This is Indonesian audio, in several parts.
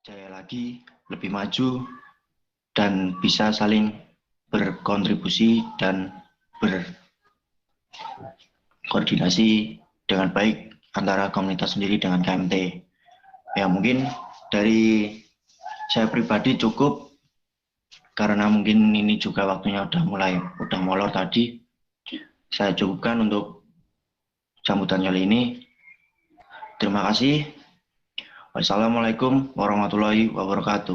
jaya lagi, lebih maju, dan bisa saling berkontribusi dan berkoordinasi dengan baik antara komunitas sendiri dengan KMT. Ya mungkin dari saya pribadi cukup, karena mungkin ini juga waktunya udah molor tadi. Saya cukupkan untuk sambutan kali ini. Terima kasih. Wassalamualaikum warahmatullahi wabarakatuh.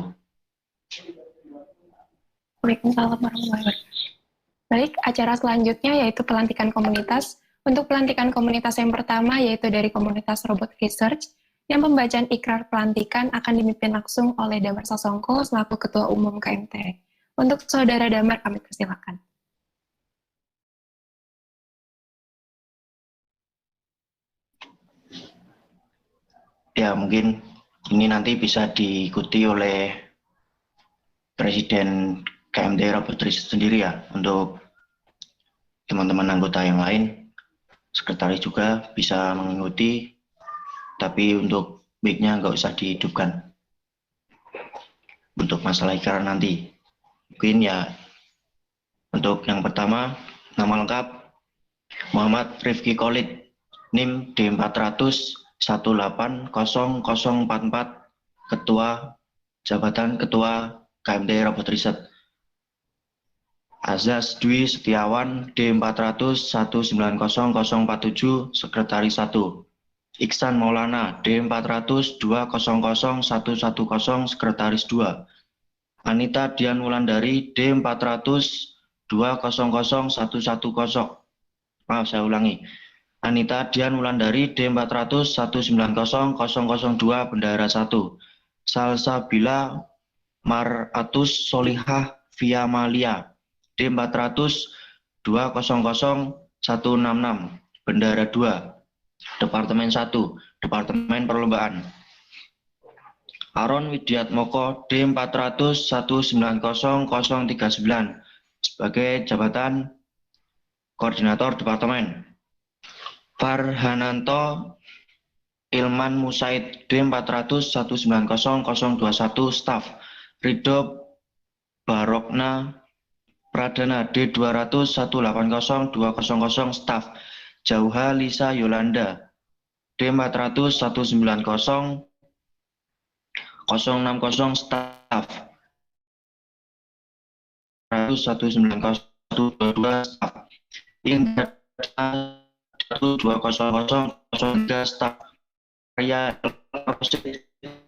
Waalaikumsalam warahmatullahi wabarakatuh. Baik, acara selanjutnya yaitu pelantikan komunitas. Untuk pelantikan komunitas yang pertama yaitu dari komunitas Robot Research, yang pembacaan ikrar pelantikan akan dipimpin langsung oleh Damar Sasongko selaku Ketua Umum KMT. Untuk Saudara Damar, kami persilakan. Ya, mungkin ini nanti bisa diikuti oleh Presiden KMT Robot Research sendiri ya, untuk teman-teman anggota yang lain. Sekretaris juga bisa mengikuti, tapi untuk mic-nya nggak usah dihidupkan untuk masalah ikrar nanti. Mungkin ya, untuk yang pertama, nama lengkap Muhammad Rifki Khalid, NIM D400180044, Ketua Jabatan Ketua KMT Robot Research. Azaz Dwi Setiawan, D400190047, Sekretaris 1. Iksan Maulana, D400200110, Sekretaris 2. Anita Dian Wulandari, D400200110. Maaf, saya ulangi. Anita Dian Wulandari, D400190002, Bendahara 1. Salsabila Maratus Solihah Viamalia, D400200166, Bendahara 2. Departemen 1, Departemen Perlombaan. Aron Widiatmoko, D400190039, sebagai jabatan Koordinator Departemen. Farhananto Ilman Musaid, D400190021, Staf. Ridho Barokna Pradana, D200180200, Staf. Jauha Lisa Yolanda, D400190060, Staf. 190022, Staf. Indra 20003, Staf. Karya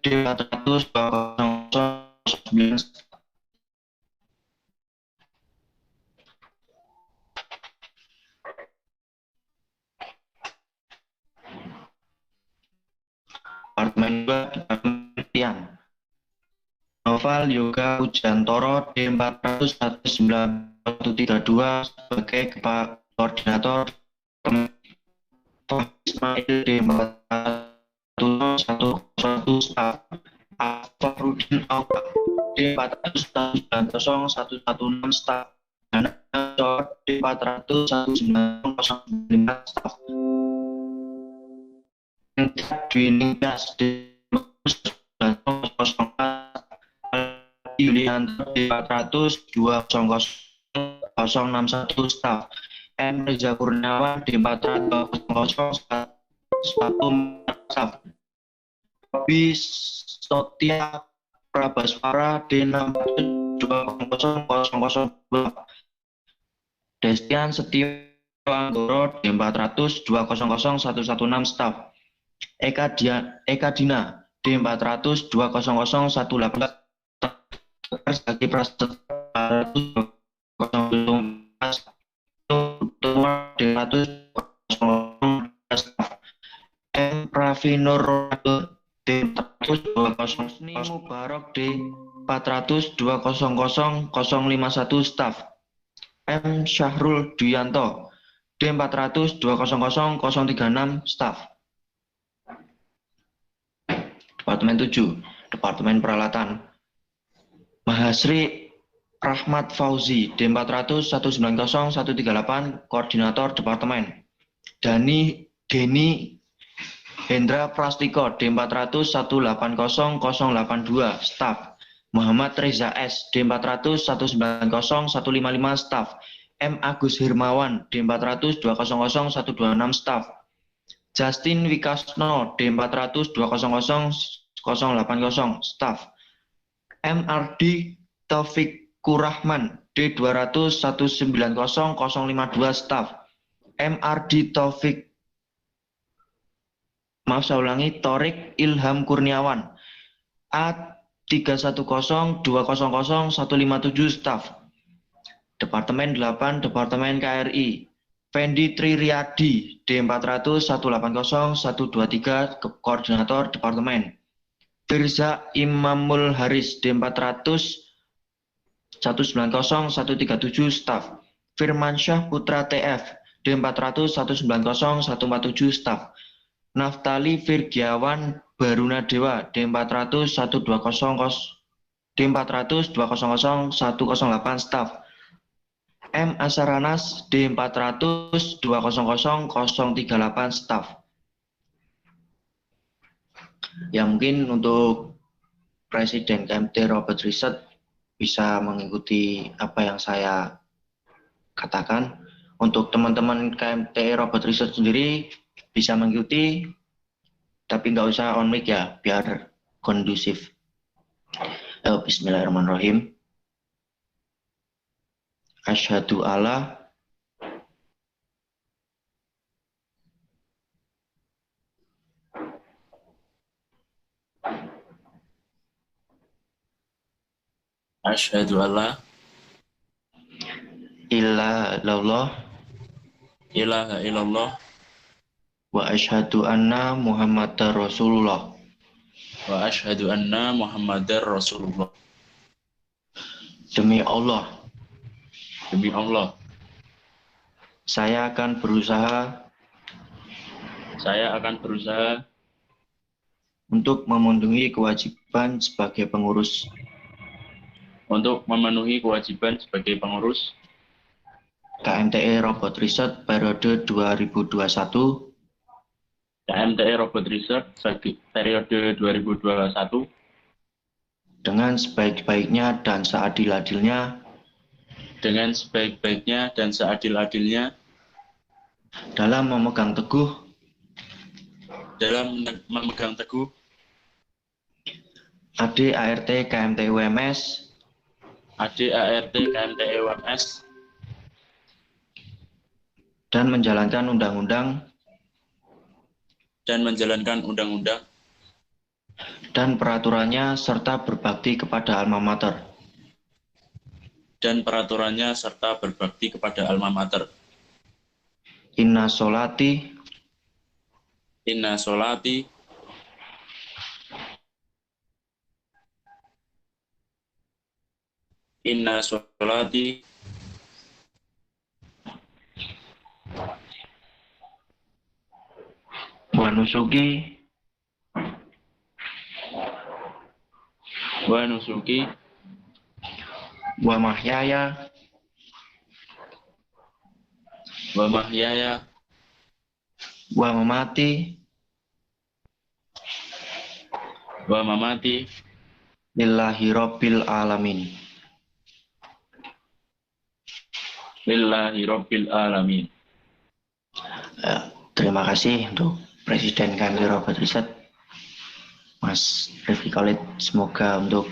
D4002009, Departemen 2, Departemen Penelitian. Noval Yoga Pujantoro, D4001932, sebagai Koordinator. Ismail, D4001101, Staf. Afrudin Auka, D400190016, Staf. D4001900, Staf. Dwinindas, Yulianto, D400200061, Staf. M. Reza Kurniawan, D40001, Staf. Robi Sotia Prabaswara, D6200002. Destian Setio Anggoro, D400200116, Staf. Eka Dina, D400200118, sebagai prasetya D400, M. Pravinur D4002000, Mubarok D400200051, Staf. M. Syahrul Duyanto, D400200036, Staf. Departemen 7, Departemen Peralatan. Mahasri Rahmat Fauzi, D400190138, Koordinator Departemen. Geni Hendra Prastiko D400 180 082 staf. Muhammad Reza S D400 190 155 staf. M Agus Hirmawan D400 200 126 staf. Justin Wikasno D400 200 080 staf. MRD Taufik Kurahman D200 190 052 staf. MRD Taufik Torik Ilham Kurniawan A310 200 157 staf. Departemen 8 Departemen KRI Fendi Tririadi D400 180 123 Koordinator Departemen. Firza Imamul Haris D400 190 137 staf. Firmansyah Putra TF D400 190 147 staf. Naftali Virgiawan Baruna Dewa D400 120 108 staf. M Asaranas D400 200 038 staf. Ya mungkin untuk Presiden KMT Robot Research bisa mengikuti apa yang saya katakan. Untuk teman-teman KMT Robot Research sendiri bisa mengikuti, tapi nggak usah on mic ya, biar kondusif. Bismillahirrahmanirrahim. Asyhadu alla Asyhadu alla ilaha illallah wa asyhadu anna Muhammadar Rasulullah. wa asyhadu anna Muhammadar Rasulullah. Demi Allah, saya akan berusaha untuk memenuhi kewajiban sebagai pengurus KMTE Robot Research periode 2021 dengan sebaik-baiknya dan seadil-adilnya dalam memegang teguh AD/ART KMT UMS dan menjalankan undang-undang dan peraturannya serta berbakti kepada alma mater. Inna sholati wa nusuki wa mahyaya wa mamati lillahi rabbil alamin. Terima kasih untuk Presiden KMT Robot Research, Mas Rifki Khalid. Semoga untuk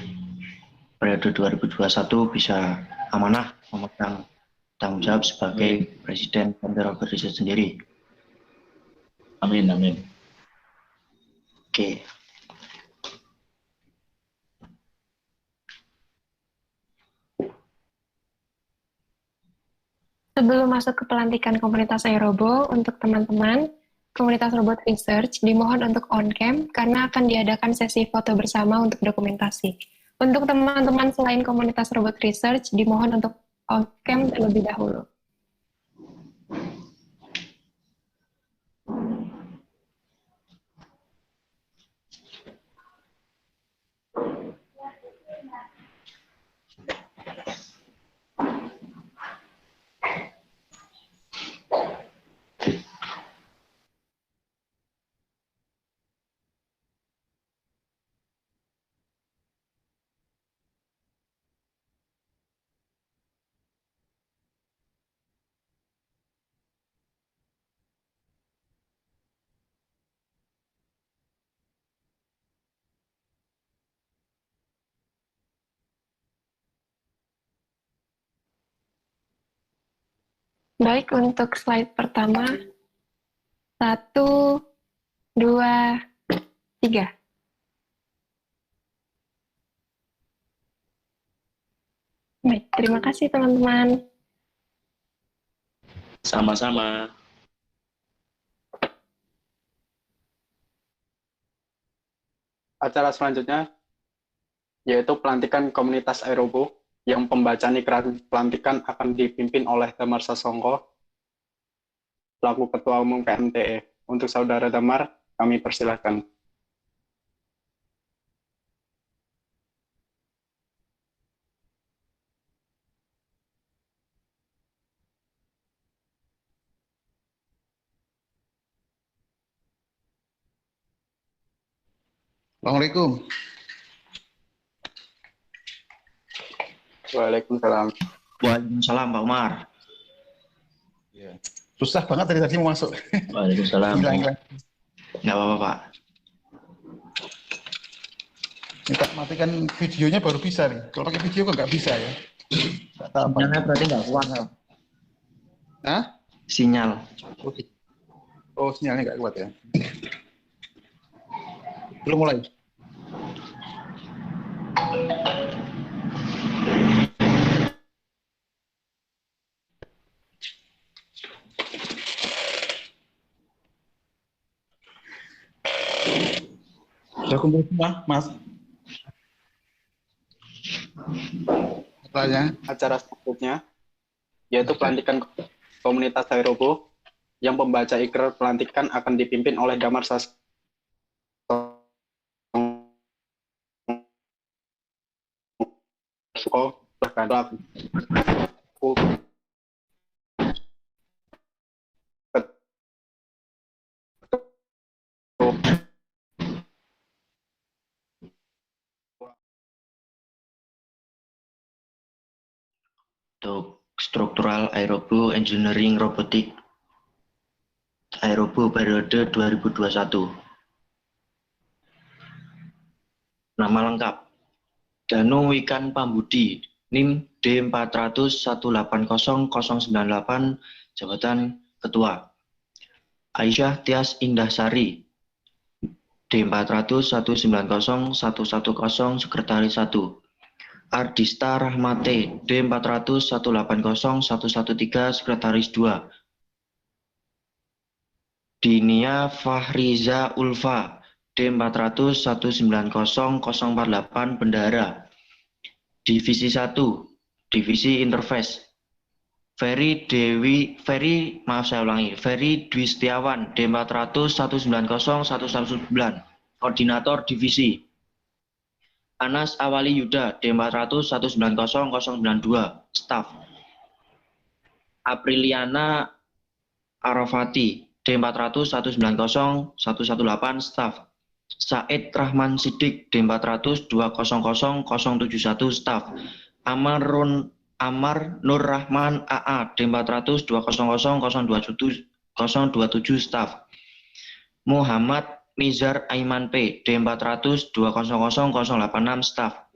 periode 2021 bisa amanah memegang tanggung jawab sebagai Presiden KMT Robot Research sendiri. Amin. Oke. Sebelum masuk ke pelantikan komunitas iRobo, untuk teman-teman komunitas Robot Research dimohon untuk on-cam karena akan diadakan sesi foto bersama untuk dokumentasi. Untuk teman-teman selain komunitas Robot Research dimohon untuk on-cam terlebih dahulu. Baik, untuk slide pertama. 1, 2, 3. Baik, terima kasih teman-teman. Sama-sama. Acara selanjutnya yaitu pelantikan komunitas Aerobo, yang pembacaan ikrar pelantikan akan dipimpin oleh Damar Sasongko, selaku Ketua Umum KMTE. Untuk Saudara Damar, kami persilahkan. Assalamualaikum. Waalaikumsalam. Waalaikumsalam Pak Umar. Ya. Susah banget dari tadi mau masuk. Waalaikumsalam. Hilang. Nggak apa-apa Pak. Minta matikan videonya baru bisa nih. Kalau pakai video kok nggak bisa ya. Nggak tahu apa. Sinyalnya berarti nggak kuat. Hah? Sinyal. Oh, sinyalnya nggak kuat ya. Belum mulai. Sudah kumpul semua, Mas. Pertanyaan. Acara selanjutnya yaitu pelantikan komunitas Aerobo, yang pembaca ikrar pelantikan akan dipimpin oleh Damar Sasongko, Untuk struktural aerobo engineering robotik aerobo periode 2021. Nama lengkap Danu Wikan Pambudi, NIM D400180098, jabatan Ketua. Aisyah Tias Indah Sari, D400190110, Sekretaris 1. Ardista Rahmate, D400180113, Sekretaris 2. Dinia Fahriza Ulfa, D400190048, Bendahara. Divisi 1, Divisi Interface. Ferry Dwi Setiawan, D400190119, Koordinator Divisi. Anas Awali Yuda, D400190092, Staf. Apriliana Arafati, D400190118, Staf. Said Rahman Sidik, D400200071, Staf. Amar Nur Rahman AA, D400200027, Staf. Muhammad Nizar Aiman P, D400200086, Staf.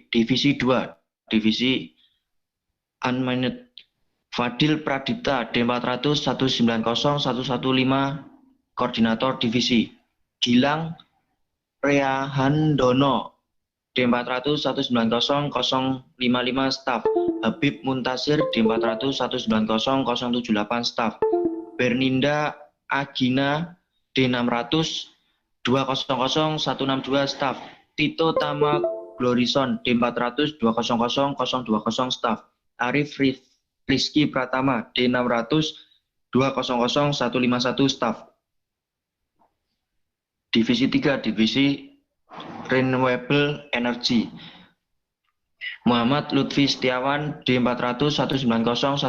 Divisi 2, Divisi Unmanaged. Fadil Pradipta, D400190115, Koordinator Divisi. Gilang Reahandono, D400190055, Staf. Habib Muntasir, D400190078, Staf. Berninda Agina, D600200162, Staf. Tito Tama Glorison, D400200020, Staf. Arif Rizky Pratama, D600200151, Staf. Divisi 3, Divisi Renewable Energy. Muhammad Lutfi Setiawan, D400190156,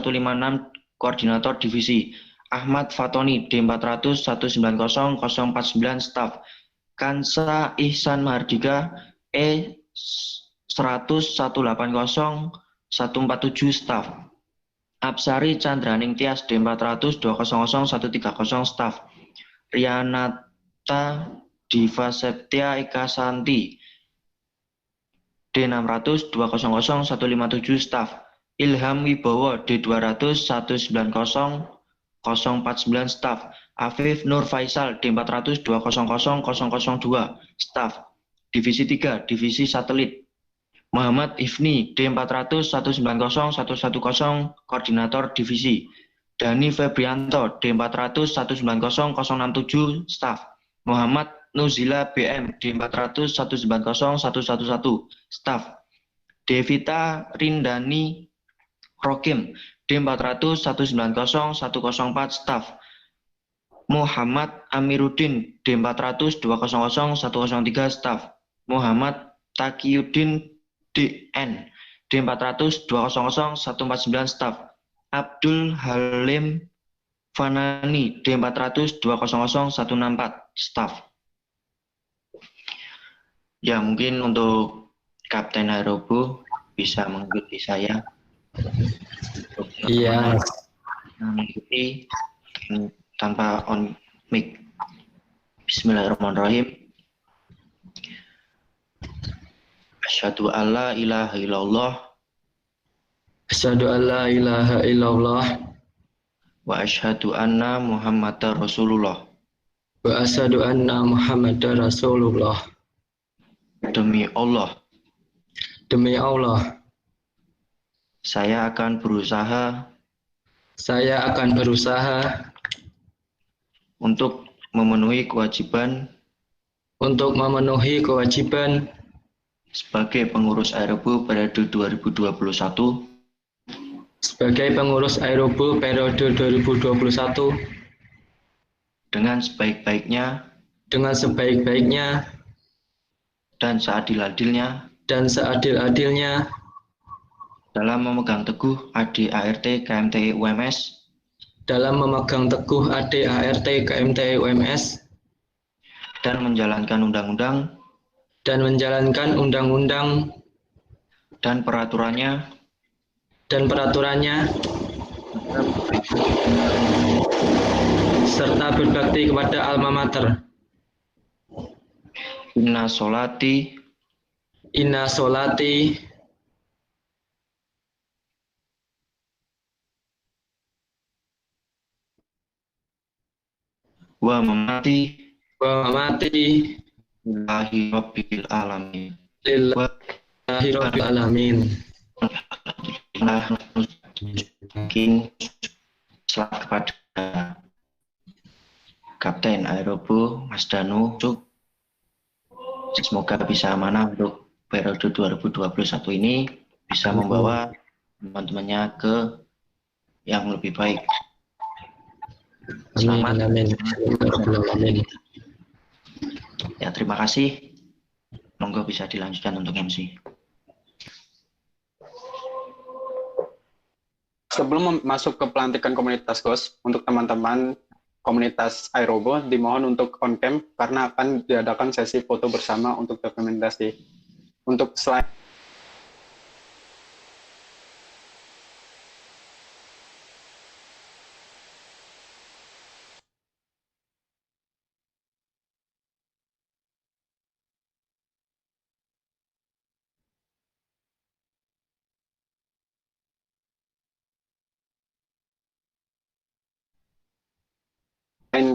Koordinator Divisi. Ahmad Fatoni, D400190049, Staf. Kansa Ihsan Mahardika, E100180147, Staf. Absari Candraning Tias, D400200130, Staf. Rianata Diva Septia Eka Santi, D600200157, Staf. Ilham Wibowo D200 190 049 staf. Afif Nur Faisal D400 200 002 staf. Divisi 3 Divisi Satelit. Muhammad Ifni D400 190 110 Koordinator Divisi. Dani Febrianto D400 190 067 staf. Muhammad Nuzila BM D400 190 111 staf. Devita Rindani Rokim D400 190 104 staf. Muhammad Amiruddin D400 200 103 staf. Muhammad Taqiyuddin DN D400 200 149 staf. Abdul Halim Fanani D400 200 164 staf. Ya, mungkin untuk Kapten Aerobo bisa mengikuti saya. Iya. Mengikuti tanpa on mic. Bismillahirrahmanirrahim. Asyhadu alla ilaha illallah Asyhadu an la ilaha illallah wa asyhadu anna Muhammadar Rasulullah. wa asyhadu anna Muhammadar Rasulullah. Demi Allah, Demi Allah, saya akan berusaha untuk memenuhi kewajiban sebagai pengurus Aerobo periode 2021 sebagai pengurus Aerobo periode 2021 dengan sebaik-baiknya dan seadil-adilnya dalam memegang teguh ADART KMTI UMS dan menjalankan undang-undang dan peraturannya serta berbakti kepada alma mater. Inna solati wa mamati lillahi rabbil alamin. Lillahi rabbil alamin. Mungkin selamat kepada Kapten Aerobo Mas Danu. Semoga bisa amanah untuk periode 2021 ini, bisa membawa teman-temannya ke yang lebih baik. Selamat. Amin. Ya, terima kasih. Monggo bisa dilanjutkan untuk MC. Sebelum masuk ke pelantikan komunitas GOS, untuk teman-teman komunitas Aerobo dimohon untuk on cam karena akan diadakan sesi foto bersama untuk dokumentasi. Untuk slide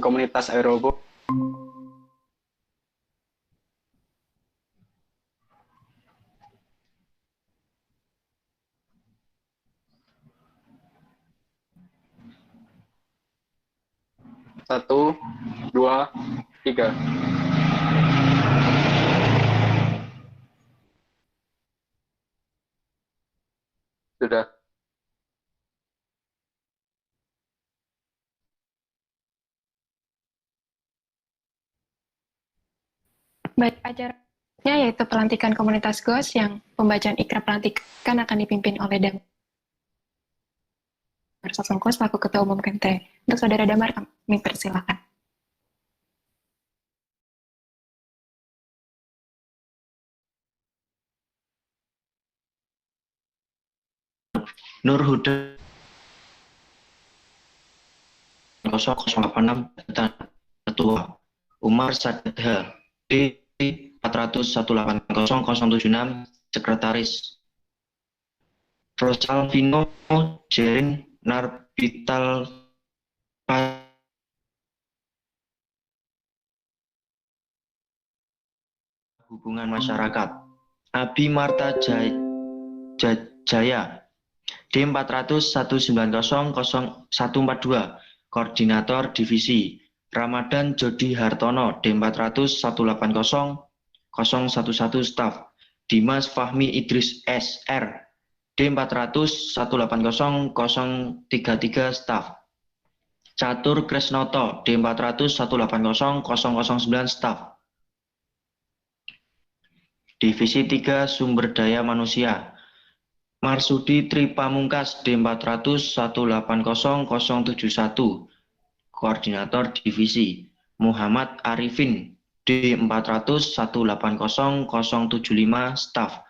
komunitas Aerobo. Satu, dua, tiga. Sudah. Baik, acaranya yaitu pelantikan komunitas GOS yang pembacaan ikrar pelantikan akan dipimpin oleh Damar Sasongko selaku Ketua Umum KMT. Untuk Saudara Damar, kami persilakan. Nur Huda 0086 Ketua. Umar Sadha D 400 180 076 Sekretaris. Rosalvino Jering Narbital Hubungan Masyarakat. Abi Marta Jaya D400 190 0142 Koordinator Divisi. Ramadan Jody Hartono D400 180 011 Staf. Dimas Fahmi Idris SR D400 180 033 Staf. Catur Kresnoto D400 180 009 Staf. Divisi 3 Sumber Daya Manusia. Marsudi Tripamungkas D400 180 071 Koordinator Divisi. Muhammad Arifin D400 180 075 Staf.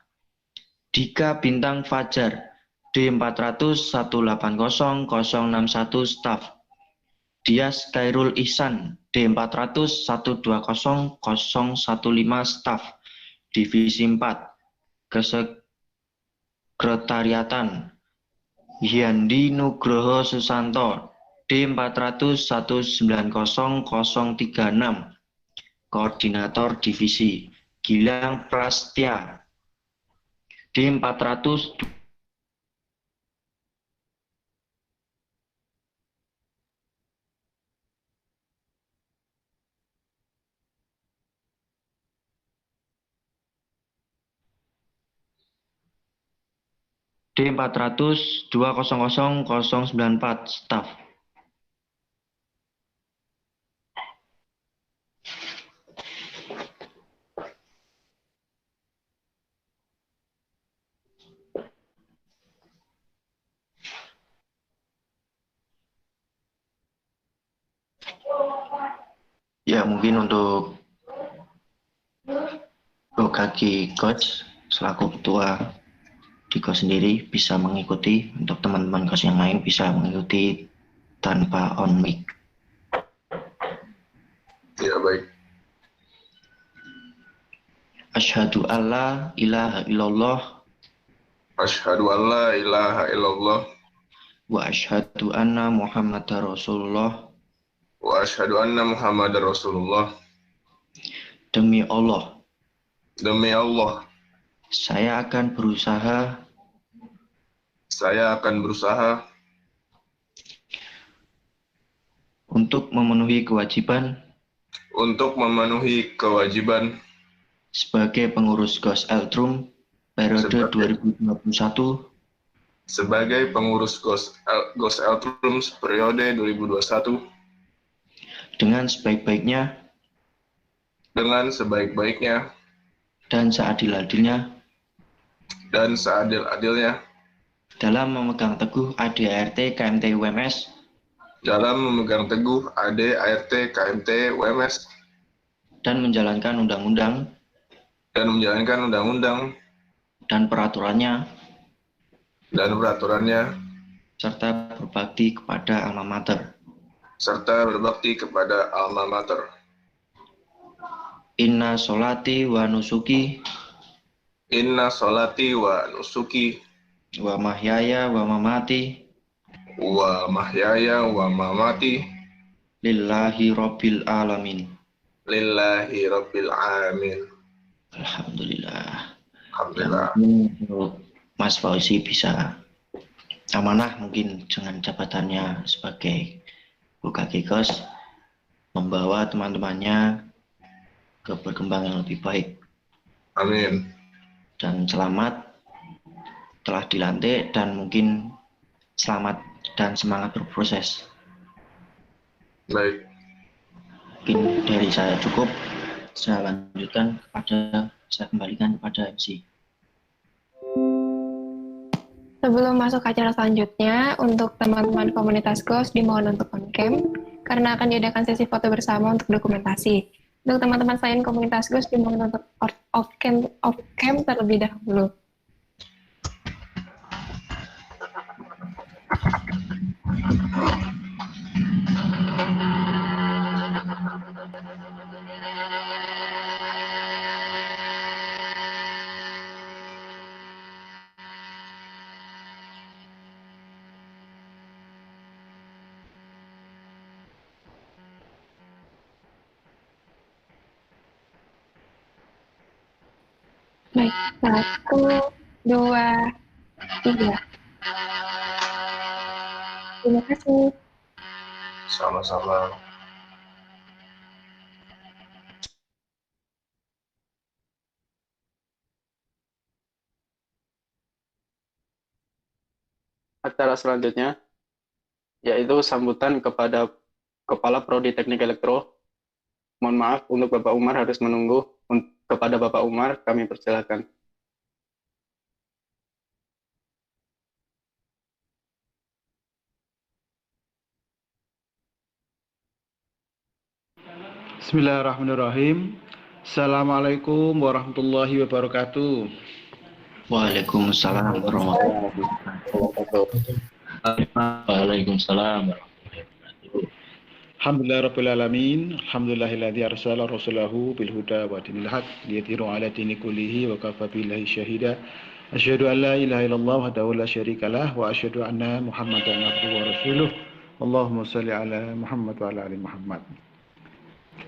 Dika Bintang Fajar D400 180 061 Staf. Dias Khairul Ihsan D400 120 015 Staf. Divisi 4 Kesekretariatan. Hyandi Nugroho Susanto D400 190 036 Koordinator Divisi. Gilang Prastya D400 D400 200 094 Staf. Ya, mungkin untuk Bokaki Coach selaku ketua Diko sendiri bisa mengikuti, untuk teman-teman coach yang lain bisa mengikuti tanpa on mic. Ya, baik. Asyhadu alla ilaha illallah Asyhadu an la ilaha illallah wa asyhadu anna Muhammadar Rasulullah. wa asyhadu anna Muhammadar Rasulullah. Demi Allah, Demi Allah, saya akan berusaha untuk memenuhi kewajiban sebagai pengurus GOS Eltrum periode 2021 sebagai pengurus GOS Eltrum periode 2021 dengan sebaik-baiknya dan seadil-adilnya dalam memegang teguh ADART KMT UMS dan menjalankan undang-undang dan peraturannya serta berbakti kepada alma mater. Inna solati wa nusuki wa mahyaya wa mamati lillahi rabbil alamin. Alhamdulillah. Alhamdulillah. Untuk Mas Fauzi bisa amanah mungkin dengan jabatannya sebagai Buka Kikos membawa teman-temannya ke berkembang yang lebih baik. Amin. Dan selamat telah dilantik dan mungkin selamat dan semangat berproses. Baik. Mungkin dari saya cukup. Saya kembalikan kepada MC. Sebelum masuk ke acara selanjutnya, untuk teman-teman komunitas GOS dimohon untuk on-cam, karena akan diadakan sesi foto bersama untuk dokumentasi. Untuk teman-teman selain komunitas GOS dimohon untuk off-cam terlebih dahulu. Baik, 1, 2, 3. Terima kasih. Sama-sama. Acara selanjutnya yaitu sambutan kepada Kepala Prodi Teknik Elektro. Mohon maaf untuk Bapak Umar harus menunggu. Kepada Bapak Umar kami persilakan. Bismillahirrahmanirrahim. Assalamualaikum warahmatullahi wabarakatuh. Waalaikumsalam warahmatullahi wabarakatuh. Waalaikumsalam warahmatullahi wabarakatuh. Alhamdulillahirrabbilalamin. Alhamdulillahilladzi arsala rasulahu bil huda wa dinil haq liyudhhirahu ala dini kullihi wa kafa billahi syahida. Asyhadu an la ilaha illallah wahdahu la syarikalah wa asyhadu anna Muhammadan abduhu wa rasuluh. Allahumma shalli ala Muhammad wa ala ali Muhammad.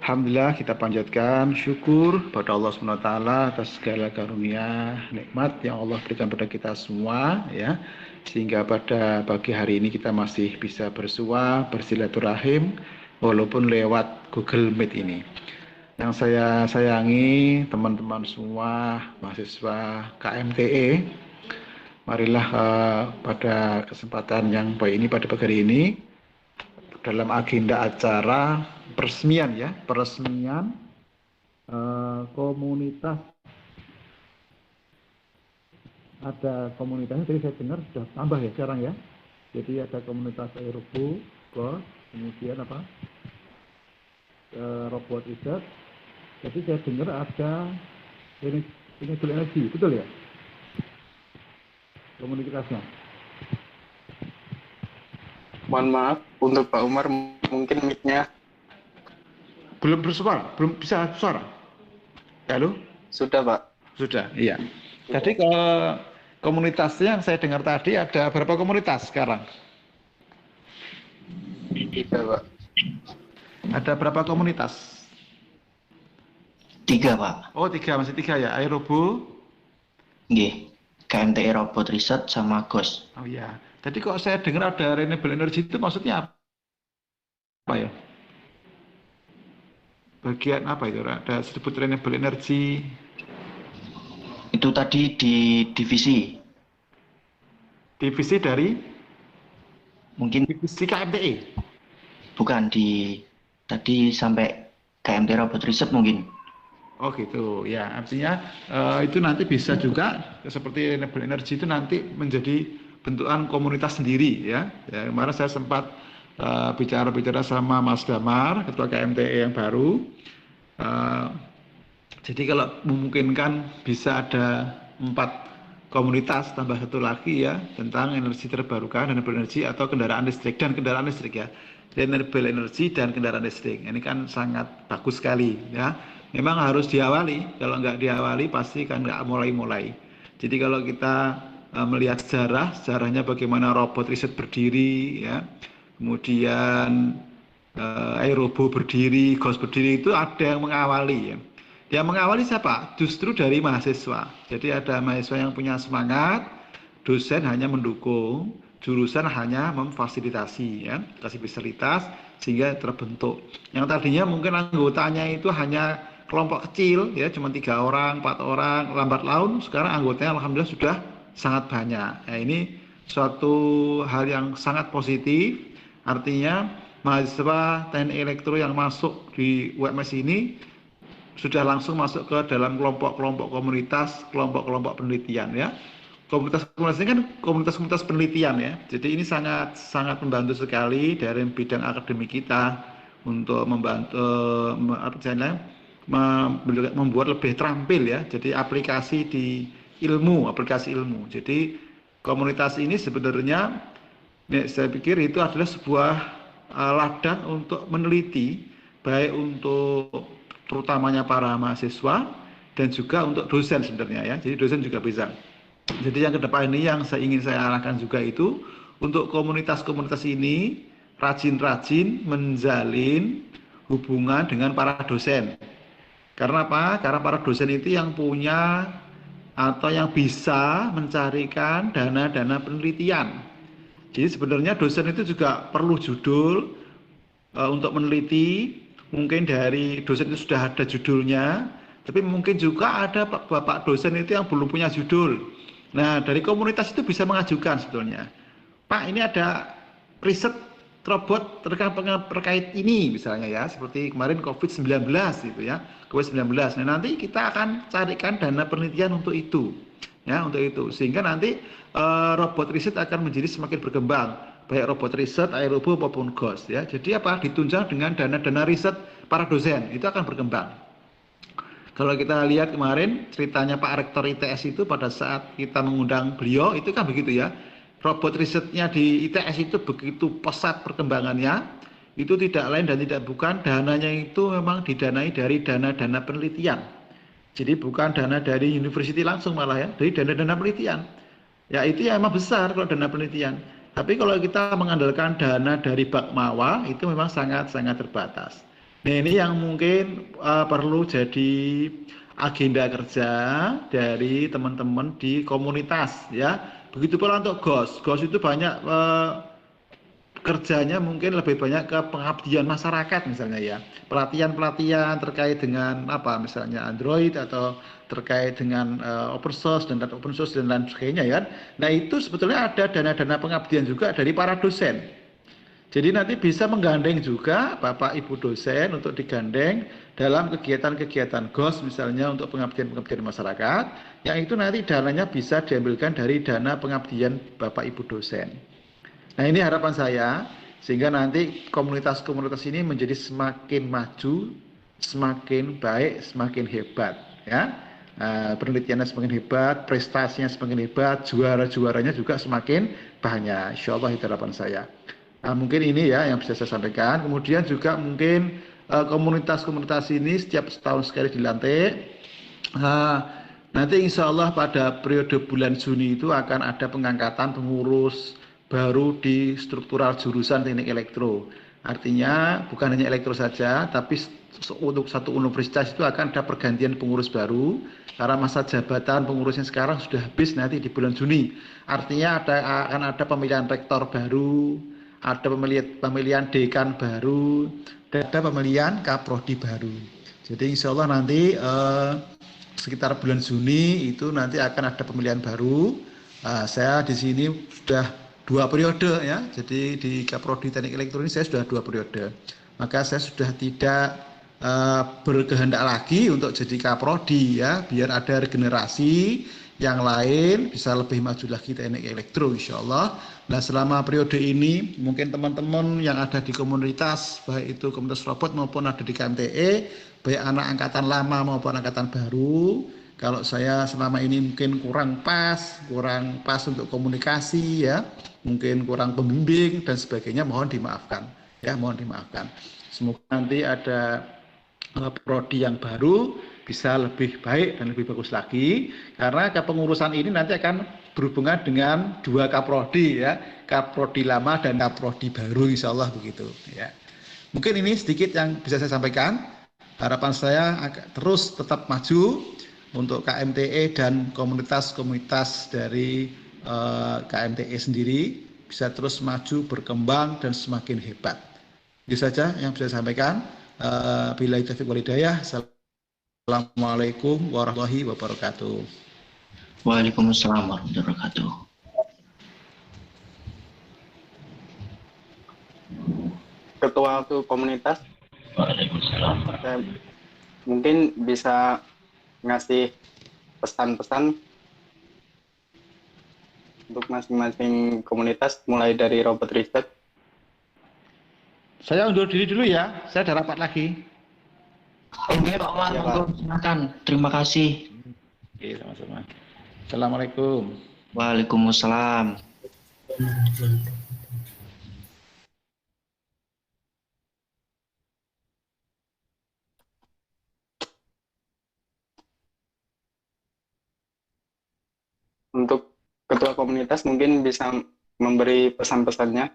Alhamdulillah, kita panjatkan syukur pada Allah SWT atas segala karunia nikmat yang Allah berikan pada kita semua, ya, sehingga pada pagi hari ini kita masih bisa bersua, bersilaturahim walaupun lewat Google Meet ini. Yang saya sayangi teman-teman semua mahasiswa KMTE, marilah pada kesempatan yang baik ini, pada pagi hari ini, dalam agenda acara peresmian komunitas, ada komunitasnya, tadi saya dengar sudah tambah ya sekarang ya, jadi ada komunitas Aerobu, kemudian robot research, jadi saya dengar ada renewable energy, betul ya komunitasnya? Mohon maaf untuk Pak Umar, mungkin mic-nya Belum bersuara, belum bisa suara. Halo? sudah, Pak. Sudah, iya. Jadi ke komunitasnya yang saya dengar tadi ada berapa komunitas sekarang? 3, Pak. Ada berapa komunitas? 3, Pak. Oh, 3, masih 3 ya. Aerobu. Nggih. KMTE Robot Research sama GOS. Oh iya. Jadi kok saya dengar ada renewable energy itu maksudnya apa ya? Bagian apa itu? Ada disebut renewable energy. Itu tadi di divisi. Divisi dari? Mungkin Divisi KMTE. bukan tadi sampai KMTE Robot Research mungkin. Oh gitu, ya artinya itu nanti bisa juga seperti renewable energy itu nanti menjadi bentukan komunitas sendiri ya. Kemarin saya sempat bicara sama Mas Damar, Ketua KMTE yang baru. Jadi kalau memungkinkan bisa ada 4 komunitas tambah 1 lagi ya tentang energi terbarukan, renewable energy atau kendaraan listrik dan kendaraan listrik ya. Renewable energy dan kendaraan listrik. Ini kan sangat bagus sekali ya. Memang harus diawali, kalau nggak diawali pasti kan nggak mulai-mulai. Jadi kalau kita melihat sejarahnya bagaimana robot riset berdiri, ya, kemudian Aerobo berdiri, GOS berdiri, itu ada yang mengawali. Ya. Yang mengawali siapa? Justru dari mahasiswa. Jadi ada mahasiswa yang punya semangat, dosen hanya mendukung, jurusan hanya memfasilitasi, ya, kasih fasilitas sehingga terbentuk. Yang tadinya mungkin anggotanya itu hanya kelompok kecil, ya, cuma 3 orang, 4 orang, lambat laun sekarang anggotanya alhamdulillah sudah sangat banyak. Nah, ini suatu hal yang sangat positif. Artinya mahasiswa teknik elektro yang masuk di UMS ini sudah langsung masuk ke dalam kelompok-kelompok komunitas, kelompok-kelompok penelitian, ya. Komunitas-komunitas ini kan komunitas-komunitas penelitian, ya. Jadi ini sangat membantu sekali dari bidang akademik kita untuk membantu membuat lebih terampil, ya. Jadi aplikasi ilmu. Jadi komunitas ini sebenarnya saya pikir itu adalah sebuah ladang untuk meneliti, baik untuk terutamanya para mahasiswa dan juga untuk dosen sebenarnya, ya. Jadi dosen juga bisa. Jadi yang ke depan ini yang ingin saya arahkan juga itu untuk komunitas-komunitas ini rajin-rajin menjalin hubungan dengan para dosen. Karena apa? Karena para dosen itu yang punya atau yang bisa mencarikan dana-dana penelitian. Jadi sebenarnya dosen itu juga perlu judul untuk meneliti. Mungkin dari dosen itu sudah ada judulnya, tapi mungkin juga ada bapak dosen itu yang belum punya judul. Nah, dari komunitas itu bisa mengajukan sebetulnya, Pak, ini ada riset robot terkait ini misalnya ya, seperti kemarin COVID-19 gitu ya, COVID-19. Nah, nanti kita akan carikan dana penelitian untuk itu. Ya, untuk itu. Sehingga nanti robot riset akan menjadi semakin berkembang, baik robot riset, aerobo maupun ghost ya. Jadi apa? Ditunjang dengan dana-dana riset para dosen, itu akan berkembang. Kalau kita lihat kemarin ceritanya Pak Rektor ITS itu pada saat kita mengundang beliau itu kan begitu ya. Robot risetnya di ITS itu begitu pesat perkembangannya, itu tidak lain dan tidak bukan dananya itu memang didanai dari dana-dana penelitian. Jadi bukan dana dari university langsung malah ya, dari dana-dana penelitian. Ya itu ya emang besar kalau dana penelitian. Tapi kalau kita mengandalkan dana dari Bakmawa itu memang sangat-sangat terbatas. Nah ini yang mungkin perlu jadi agenda kerja dari teman-teman di komunitas ya. Begitu pula untuk GOS. GOS itu banyak kerjanya mungkin lebih banyak ke pengabdian masyarakat misalnya ya. Pelatihan-pelatihan terkait dengan apa misalnya Android atau terkait dengan open source dan lain sebagainya ya. Nah itu sebetulnya ada dana-dana pengabdian juga dari para dosen. Jadi nanti bisa menggandeng juga Bapak Ibu dosen untuk digandeng dalam kegiatan-kegiatan GOS misalnya untuk pengabdian-pengabdian masyarakat, yang itu nanti dananya bisa diambilkan dari dana pengabdian Bapak Ibu dosen. Nah ini harapan saya, sehingga nanti komunitas-komunitas ini menjadi semakin maju, semakin baik, semakin hebat ya. Penelitiannya semakin hebat, prestasinya semakin hebat, juara-juaranya juga semakin banyak. Insya Allah itu harapan saya. Nah, mungkin ini ya yang bisa saya sampaikan. Kemudian juga mungkin komunitas-komunitas ini setiap setahun sekali dilantik. Nanti insya Allah pada periode bulan Juni itu akan ada pengangkatan pengurus baru di struktural jurusan teknik elektro. Artinya bukan hanya elektro saja, tapi untuk satu universitas itu akan ada pergantian pengurus baru. Karena masa jabatan pengurusnya sekarang sudah habis nanti di bulan Juni. Artinya akan ada pemilihan rektor baru, ada pemilihan dekan baru, dan ada pemilihan kaprodi baru. Jadi insya Allah nanti sekitar bulan Juni itu nanti akan ada pemilihan baru. Saya di sini sudah 2 periode ya, jadi di kaprodi teknik elektronik saya sudah 2 periode. Maka saya sudah tidak berkehendak lagi untuk jadi kaprodi ya, biar ada regenerasi yang lain bisa lebih maju lagi teknik elektro insya Allah. Nah selama periode ini mungkin teman-teman yang ada di komunitas, baik itu komunitas robot maupun ada di KMTE, baik anak angkatan lama maupun angkatan baru, kalau saya selama ini mungkin kurang pas untuk komunikasi ya, mungkin kurang pembimbing dan sebagainya, mohon dimaafkan ya, mohon dimaafkan. Semoga nanti ada prodi yang baru bisa lebih baik dan lebih bagus lagi, karena kepengurusan ini nanti akan berhubungan dengan 2 kaprodi ya, kaprodi lama dan kaprodi baru insya Allah begitu ya. Mungkin ini sedikit yang bisa saya sampaikan. Harapan saya terus tetap maju untuk KMTE dan komunitas-komunitas dari KMTE sendiri bisa terus maju, berkembang dan semakin hebat. Itu saja yang bisa saya sampaikan. Billahi taufiq wal hidayah. Assalamualaikum warahmatullahi wabarakatuh. Waalaikumsalam warahmatullahi wabarakatuh. Ketua komunitas. Waalaikumsalam. Mungkin bisa ngasih pesan-pesan untuk masing-masing komunitas mulai dari robot riset. Saya undur diri dulu ya, saya ada rapat lagi. Oke Pak Wan, Ya, Pak. silakan. Terima kasih. Oke, sama-sama. Assalamualaikum. Waalaikumsalam. Untuk ketua komunitas mungkin bisa memberi pesan-pesannya.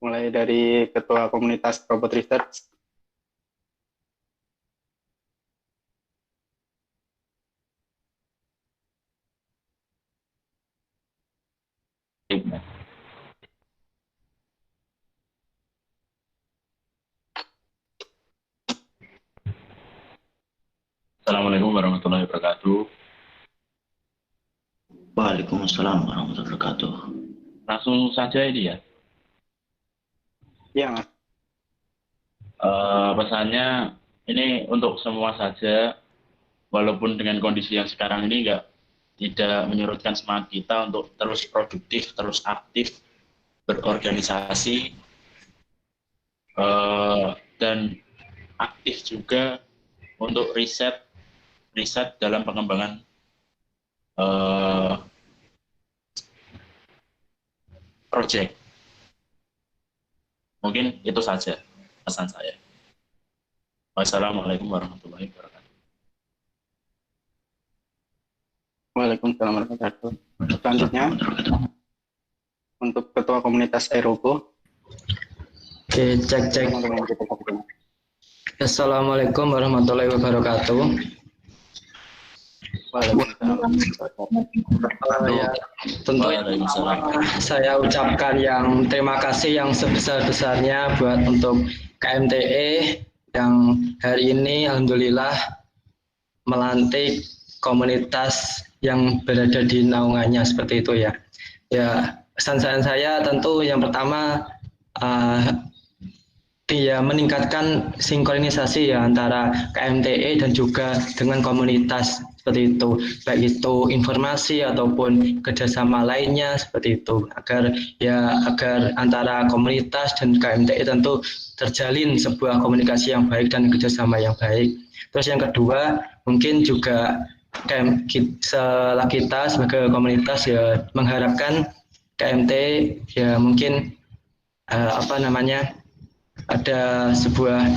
Mulai dari ketua komunitas robot research. Assalamualaikum warahmatullahi wabarakatuh. Waalaikumsalam warahmatullahi wabarakatuh. Langsung saja ini ya. Iya, Mas. Pesannya ini untuk semua saja, walaupun dengan kondisi yang sekarang ini tidak menyurutkan semangat kita untuk terus produktif, terus aktif, berorganisasi, dan aktif juga untuk riset dalam pengembangan project. Mungkin itu saja pesan saya. Wassalamualaikum warahmatullahi wabarakatuh. Waalaikumsalam warahmatullahi wabarakatuh. Selanjutnya, untuk Ketua Komunitas Aerobo, Oke, cek. teman-teman kita ketemu. Assalamualaikum warahmatullahi wabarakatuh. Waalaikumsalam. Ya, tentunya Waalaikumsalam. saya ucapkan yang terima kasih yang sebesar-besarnya buat untuk KMTE yang hari ini alhamdulillah melantik komunitas yang berada di naungannya seperti itu ya. Ya, pesan saya tentu yang pertama meningkatkan sinkronisasi ya antara KMTE dan juga dengan komunitas seperti itu, baik itu informasi ataupun kerjasama lainnya seperti itu, agar antara komunitas dan KMTE tentu terjalin sebuah komunikasi yang baik dan kerjasama yang baik. Terus yang kedua mungkin juga kita sebagai komunitas ya mengharapkan KMTE ya mungkin ada sebuah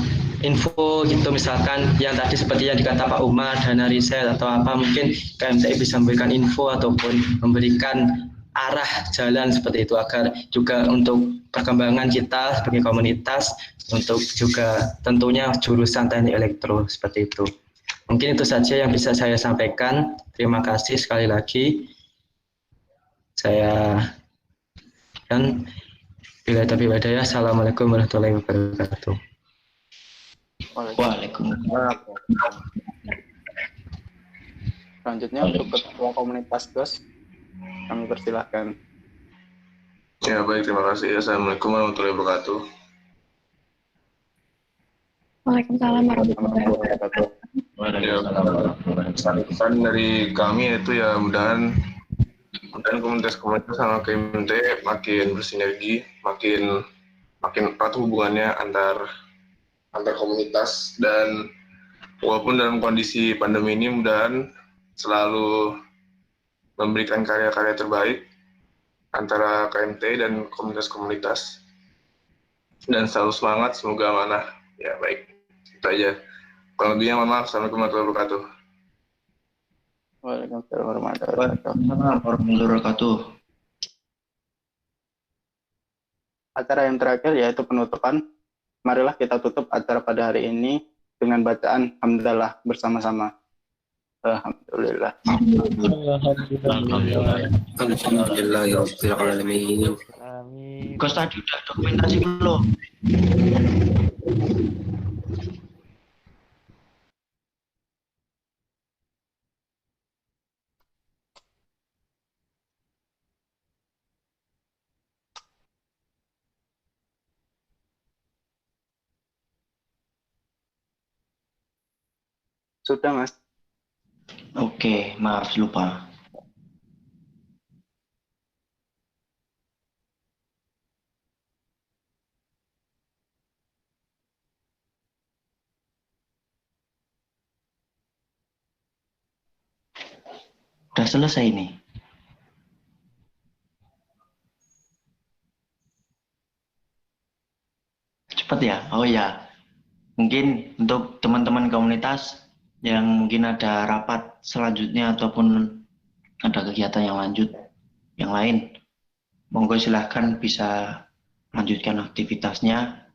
info gitu misalkan yang tadi seperti yang dikata Pak Umar, dana riset atau apa, mungkin KMTI bisa memberikan info ataupun memberikan arah jalan seperti itu agar juga untuk perkembangan kita sebagai komunitas untuk juga tentunya jurusan teknik elektro seperti itu. Mungkin itu saja yang bisa saya sampaikan. Terima kasih sekali lagi. Bila tapi wadaya, assalamualaikum warahmatullahi wabarakatuh. Waalaikumsalam. Selanjutnya untuk Ketua Komunitas GOS, kami persilahkan. Ya baik, terima kasih. Assalamualaikum warahmatullahi wabarakatuh. Waalaikumsalam warahmatullahi wabarakatuh. Waalaikumsalam warahmatullahi wabarakatuh. Pesan dari kami itu ya mudahan komunitas sama KMT makin bersinergi, makin erat hubungannya antar komunitas, dan walaupun dalam kondisi pandemi ini mudahan selalu memberikan karya-karya terbaik antara KMT dan komunitas-komunitas, dan selalu semangat, semoga amanah. Ya baik, itu aja. Kalau lebihnya mohon maaf. Assalamualaikum warahmatullahi wabarakatuh. Waalaikumsalam warahmatullahi wabarakatuh. Waalaikumsalam warahmatullahi wabarakatuh. Acara yang terakhir yaitu penutupan. Marilah kita tutup acara pada hari ini dengan bacaan hamdalah bersama-sama. Alhamdulillah. Alhamdulillahirabbil alamin. Kos tadi udah dokumentasi belum? Sudah, Mas. Oke, maaf lupa. Udah selesai nih. Cepat ya? Oh ya. Mungkin untuk teman-teman komunitas yang mungkin ada rapat selanjutnya ataupun ada kegiatan yang lain, monggo silahkan bisa lanjutkan aktivitasnya.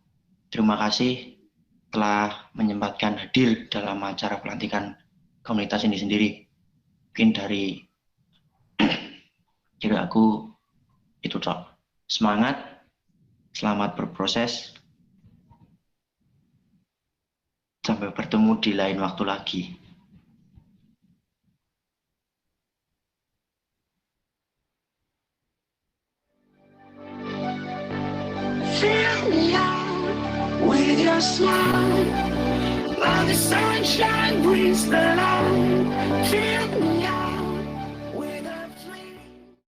Terima kasih telah menyempatkan hadir dalam acara pelantikan komunitas ini sendiri. Mungkin dari aku Itu Cok. Semangat, selamat berproses. Sampai bertemu di lain waktu lagi. Fill me out with your smile, while the sunshine brings the light.